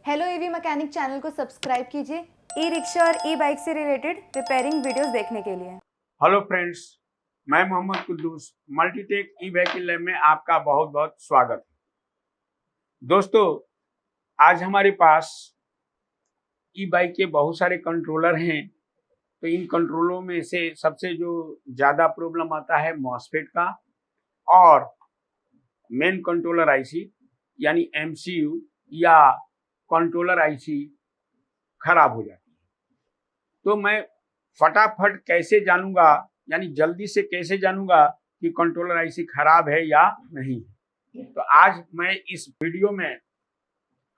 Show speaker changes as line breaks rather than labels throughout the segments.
Hello EV mechanic channel को subscribe कीजिए e rickshaw और ई बाइक से रिलेटेड रिपेयरिंग वीडियोस देखने के लिए।
हेलो फ्रेंड्स, मैं Mohammad Quddus Multitech e vehicle lab में आपका बहुत बहुत स्वागत है। दोस्तों, आज हमारे पास ई बाइक के बहुत सारे कंट्रोलर हैं। तो इन कंट्रोलों में से सबसे जो ज़्यादा प्रॉब्लम आता है मॉसफेट का और मेन कंट्रोलर आईसी यानी एमसीयू या कंट्रोलर आईसी खराब हो जाती है। तो मैं फटाफट कैसे जानूंगा, यानी जल्दी से कैसे जानूंगा कि कंट्रोलर आईसी खराब है या नहीं। तो आज मैं इस वीडियो में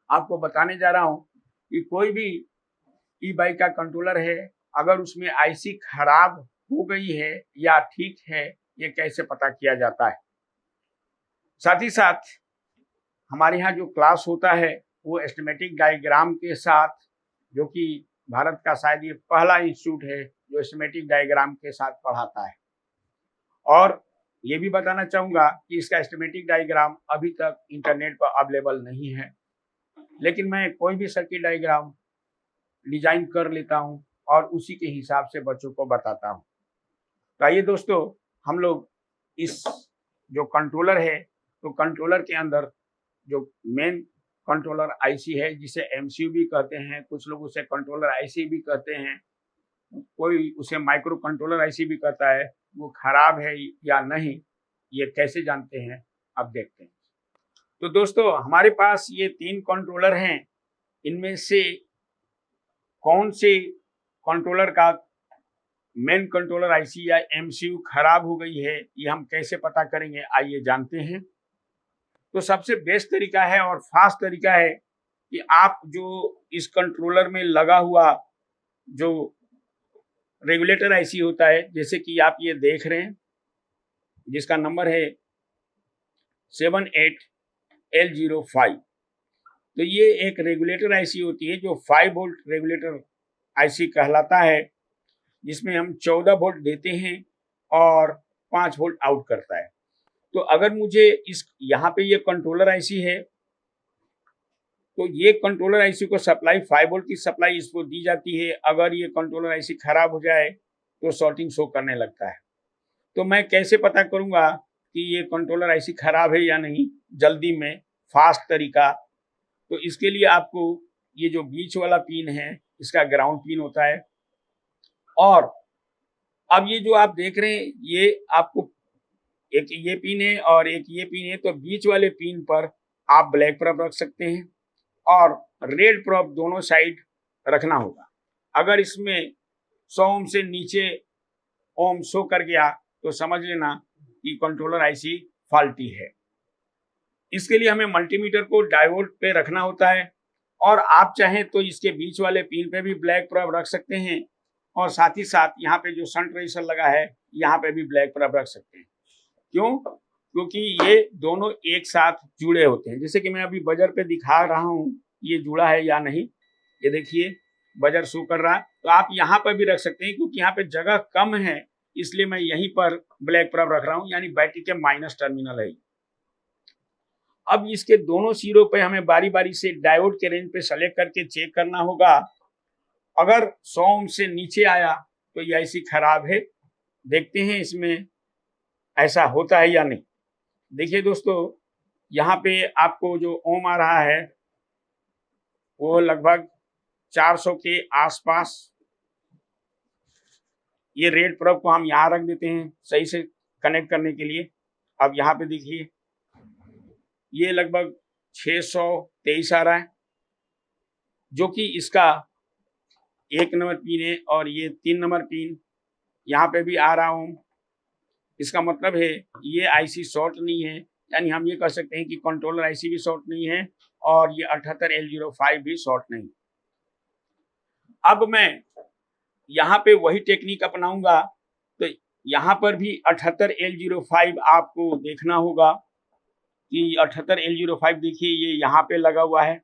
आपको बताने जा रहा हूं कि कोई भी ई बाइक का कंट्रोलर है, अगर उसमें आईसी खराब हो गई है या ठीक है, ये कैसे पता किया जाता है। साथ ही साथ हमारे यहाँ जो क्लास होता है वो एस्टिमेटिक डायग्राम के साथ, जो कि भारत का शायद ये पहला इंस्टीट्यूट है जो एस्टिमेटिक डायग्राम के साथ पढ़ाता है। और ये भी बताना चाहूँगा कि इसका एस्टिमेटिक डायग्राम अभी तक इंटरनेट पर अवेलेबल नहीं है, लेकिन मैं कोई भी सर्किट डायग्राम डिजाइन कर लेता हूँ और उसी के हिसाब से बच्चों को बताता हूँ। तो आइए दोस्तों, हम लोग इस जो कंट्रोलर है, तो कंट्रोलर के अंदर जो मेन कंट्रोलर आईसी है, जिसे एमसीयू भी कहते हैं, कुछ लोग उसे कंट्रोलर आईसी भी कहते हैं, कोई उसे माइक्रो कंट्रोलर आईसी भी कहता है, वो खराब है या नहीं, ये कैसे जानते हैं अब देखते हैं। तो दोस्तों, हमारे पास ये 3 कंट्रोलर हैं। इनमें से कौन से कंट्रोलर का मेन कंट्रोलर आईसी या एमसीयू खराब हो गई है, ये हम कैसे पता करेंगे, आइए जानते हैं। तो सबसे बेस्ट तरीका है और फास्ट तरीका है कि आप जो इस कंट्रोलर में लगा हुआ जो रेगुलेटर आईसी होता है, जैसे कि आप ये देख रहे हैं, जिसका नंबर है 78L05। तो ये एक रेगुलेटर आईसी होती है जो 5 वोल्ट रेगुलेटर आईसी कहलाता है, जिसमें हम 14 वोल्ट देते हैं और 5 वोल्ट आउट करता है। तो अगर मुझे इस यहाँ पे ये कंट्रोलर आईसी है, तो ये कंट्रोलर आईसी को सप्लाई 5 वोल्ट की सप्लाई इसको दी जाती है। अगर ये कंट्रोलर आईसी खराब हो जाए तो शॉर्टिंग शो करने लगता है। तो मैं कैसे पता करूंगा कि ये कंट्रोलर आईसी खराब है या नहीं, जल्दी में फास्ट तरीका। तो इसके लिए आपको ये जो बीच वाला पिन है, इसका ग्राउंड पिन होता है। और अब ये जो आप देख रहे हैं, ये आपको एक ये पिन है और एक ये पिन है, तो बीच वाले पिन पर आप ब्लैक प्रोब रख सकते हैं और रेड प्रोब दोनों साइड रखना होगा। अगर इसमें 100 ओम से नीचे ओम शो कर गया तो समझ लेना कि कंट्रोलर आईसी फॉल्टी है। इसके लिए हमें मल्टीमीटर को डायोड पे रखना होता है, और आप चाहें तो इसके बीच वाले पिन पे भी ब्लैक प्रोब रख सकते हैं, और साथ ही साथ यहाँ पे जो शंट रजिस्टर लगा है, यहाँ पे भी ब्लैक प्रोब रख सकते हैं। क्यों? क्योंकि ये दोनों एक साथ जुड़े होते हैं। जैसे कि मैं अभी बजर पे दिखा रहा हूँ, ये जुड़ा है या नहीं, ये देखिए बजर शो कर रहा है। तो आप यहाँ पर भी रख सकते हैं, क्योंकि यहाँ पे जगह कम है, इसलिए मैं यहीं पर ब्लैक प्रोब रख रहा हूँ, यानी बैटरी के माइनस टर्मिनल है। अब इसके दोनों सिरों पे हमें बारी बारी से डायोड के रेंज पे सेलेक्ट करके चेक करना होगा। अगर 100 ओम से नीचे आया तो ये आईसी खराब है। देखते हैं इसमें ऐसा होता है या नहीं। देखिए दोस्तों, यहाँ पे आपको जो ओम आ रहा है वो लगभग 400 के आसपास। ये रेड प्रोब को हम यहाँ रख देते हैं सही से कनेक्ट करने के लिए। अब यहाँ पे देखिए, ये लगभग 623 आ रहा है, जो कि इसका 1 नंबर पिन है, और ये 3 नंबर पिन यहाँ पे भी आ रहा हूँ। इसका मतलब है ये आईसी शॉर्ट नहीं है, यानी हम ये कह सकते हैं कि कंट्रोलर आईसी भी शॉर्ट नहीं है और ये 78L05 भी शॉर्ट नहीं। अब मैं यहाँ पे वही टेक्निक अपनाऊंगा। तो यहाँ पर भी 78L05 आपको देखना होगा कि 78L05 देखिए ये यहाँ पे लगा हुआ है,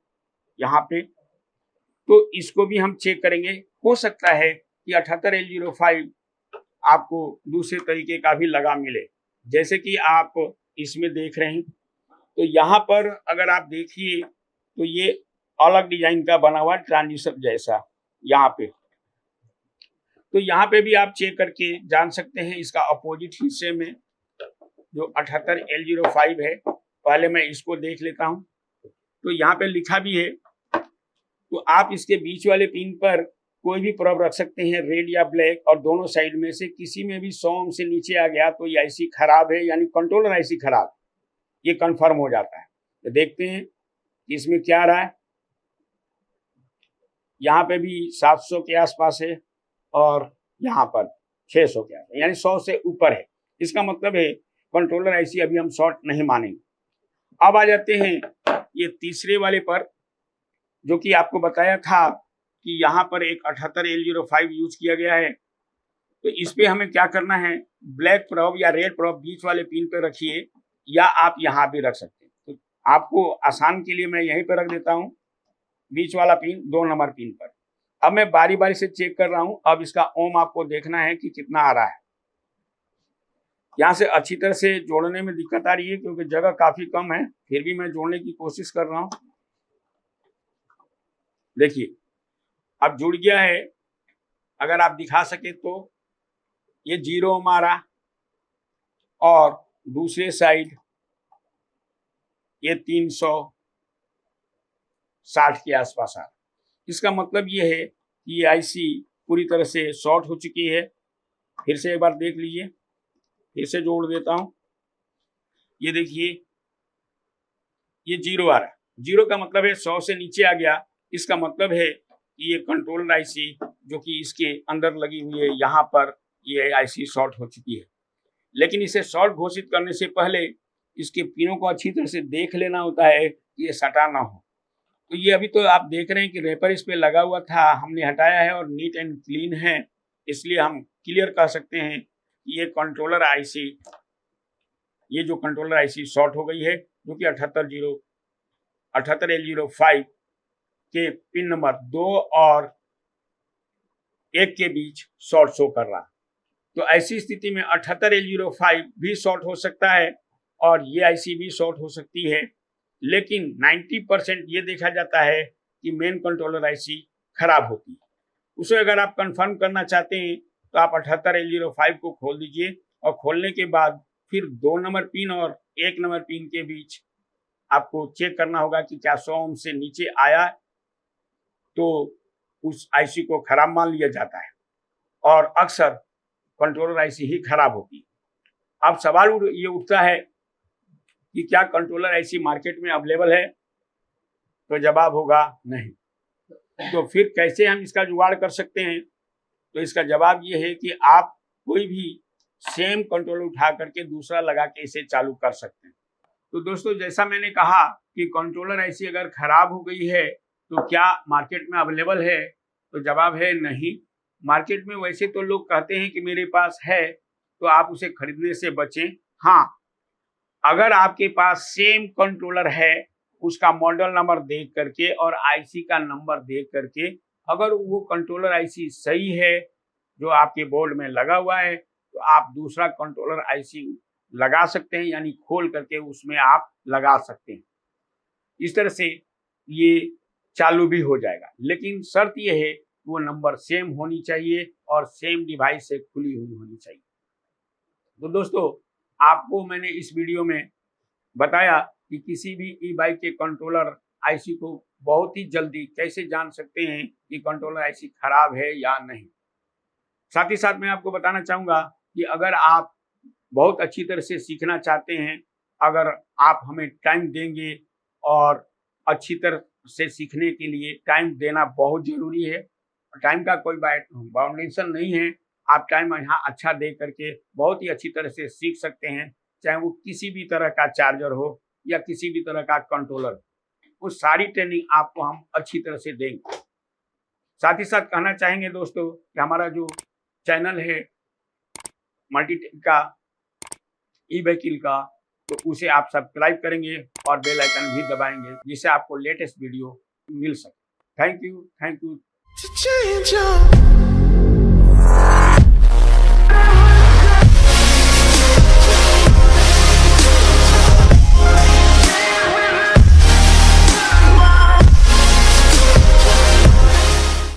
यहाँ पे। तो इसको भी हम चेक करेंगे। हो सकता है कि 78L05 आपको दूसरे तरीके का भी लगा मिले, जैसे कि आप इसमें देख रहे हैं। तो यहाँ पर अगर आप देखिए तो ये अलग डिजाइन का बना हुआ ट्रांजिस्टर जैसा यहाँ पे। तो यहाँ पे भी आप चेक करके जान सकते हैं। इसका अपोजिट हिस्से में जो 78L05 है, पहले मैं इसको देख लेता हूँ। तो यहाँ पे लिखा भी है, तो आप इसके बीच वाले पिन पर कोई भी प्रोब रख सकते हैं, रेड या ब्लैक, और दोनों साइड में से किसी में भी 100 ओम से नीचे आ गया तो ये आईसी खराब है, यानी कंट्रोलर आईसी खराब, ये कंफर्म हो जाता है। तो देखते हैं कि इसमें क्या रहा है। यहाँ पे भी 700 के आसपास है और यहाँ पर 600 के आसपास, यानी 100 से ऊपर है। इसका मतलब है कंट्रोलर आईसी अभी हम शॉर्ट नहीं मानेंगे। अब आ जाते हैं ये तीसरे वाले पर, जो कि आपको बताया था कि यहाँ पर एक 78L05 यूज किया गया है। तो इस पे हमें क्या करना है, ब्लैक प्रोब या रेड प्रोब बीच वाले पिन पे रखिए, या आप यहाँ भी रख सकते हैं। तो आपको आसान के लिए मैं यहीं पे रख देता हूँ, बीच वाला पिन 2 नंबर पिन पर। अब मैं बारी बारी से चेक कर रहा हूँ। अब इसका ओम आपको देखना है कि कितना आ रहा है। यहाँ से अच्छी तरह से जोड़ने में दिक्कत आ रही है क्योंकि जगह काफी कम है, फिर भी मैं जोड़ने की कोशिश कर रहा हूँ। देखिए अब जुड़ गया है। अगर आप दिखा सके तो ये 0 ओम आ रहा, और दूसरे साइड ये 360 के आसपास आ रहा। इसका मतलब ये है कि ये आईसी पूरी तरह से शॉर्ट हो चुकी है। फिर से एक बार देख लीजिए, फिर से जोड़ देता हूं। ये देखिए ये 0 आ रहा है। 0 का मतलब है 100 से नीचे आ गया। इसका मतलब है कि ये कंट्रोलर आईसी जो कि इसके अंदर लगी हुई है, यहाँ पर ये आईसी शॉर्ट हो चुकी है। लेकिन इसे शॉर्ट घोषित करने से पहले इसके पिनों को अच्छी तरह से देख लेना होता है कि ये सटा ना हो। तो ये अभी तो आप देख रहे हैं कि रेपर इस पे लगा हुआ था, हमने हटाया है और नीट एंड क्लीन है, इसलिए हम क्लियर कह सकते हैं कि ये कंट्रोलर आईसी, ये जो कंट्रोलर आईसी शॉर्ट हो गई है, जो कि 78L05 के पिन नंबर 2 और 1 के बीच शॉर्ट शो कर रहा। तो ऐसी स्थिति में 78L05 भी शॉर्ट हो सकता है और ये आईसी भी शॉर्ट हो सकती है, लेकिन 90% ये देखा जाता है कि मेन कंट्रोलर आईसी खराब होती है। उसे अगर आप कंफर्म करना चाहते हैं तो आप 78L05 को खोल दीजिए, और खोलने के बाद फिर 2 नंबर पिन और 1 नंबर पिन के बीच आपको चेक करना होगा कि क्या 100 ओम से नीचे आया, तो उस आईसी को खराब मान लिया जाता है और अक्सर कंट्रोलर आईसी ही खराब होती है। अब सवाल ये उठता है कि क्या कंट्रोलर आईसी मार्केट में अवेलेबल है, तो जवाब होगा नहीं। तो फिर कैसे हम इसका जुगाड़ कर सकते हैं, तो इसका जवाब ये है कि आप कोई भी सेम कंट्रोलर उठा करके दूसरा लगा के इसे चालू कर सकते हैं। तो दोस्तों, जैसा मैंने कहा कि कंट्रोलर आईसी अगर खराब हो गई है तो क्या मार्केट में अवेलेबल है, तो जवाब है नहीं। मार्केट में वैसे तो लोग कहते हैं कि मेरे पास है, तो आप उसे खरीदने से बचें। हाँ, अगर आपके पास सेम कंट्रोलर है, उसका मॉडल नंबर देख करके और आईसी का नंबर देख करके, अगर वो कंट्रोलर आईसी सही है जो आपके बोर्ड में लगा हुआ है, तो आप दूसरा कंट्रोलर आईसी लगा सकते हैं, यानी खोल करके उसमें आप लगा सकते हैं। इस तरह से ये चालू भी हो जाएगा, लेकिन शर्त ये है कि वो नंबर सेम होनी चाहिए और सेम डिवाइस से खुली हुई होनी चाहिए। तो दोस्तों, आपको मैंने इस वीडियो में बताया कि किसी भी ई बाइक के कंट्रोलर आईसी को बहुत ही जल्दी कैसे जान सकते हैं कि कंट्रोलर आईसी खराब है या नहीं। साथ ही साथ मैं आपको बताना चाहूँगा कि अगर आप बहुत अच्छी तरह से सीखना चाहते हैं, अगर आप हमें टाइम देंगे, और अच्छी तरह से सीखने के लिए टाइम देना बहुत ज़रूरी है। टाइम का कोई बाउंडेशन नहीं है, आप टाइम यहाँ अच्छा दे करके बहुत ही अच्छी तरह से सीख सकते हैं, चाहे वो किसी भी तरह का चार्जर हो या किसी भी तरह का कंट्रोलर, वो सारी ट्रेनिंग आपको हम अच्छी तरह से देंगे। साथ ही साथ कहना चाहेंगे दोस्तों कि हमारा जो चैनल है मल्टीटेक का, ई व्हीकल का, तो उसे आप सब्सक्राइब करेंगे और बेल आइकन भी दबाएंगे, जिससे आपको लेटेस्ट वीडियो मिल सके। Thank you.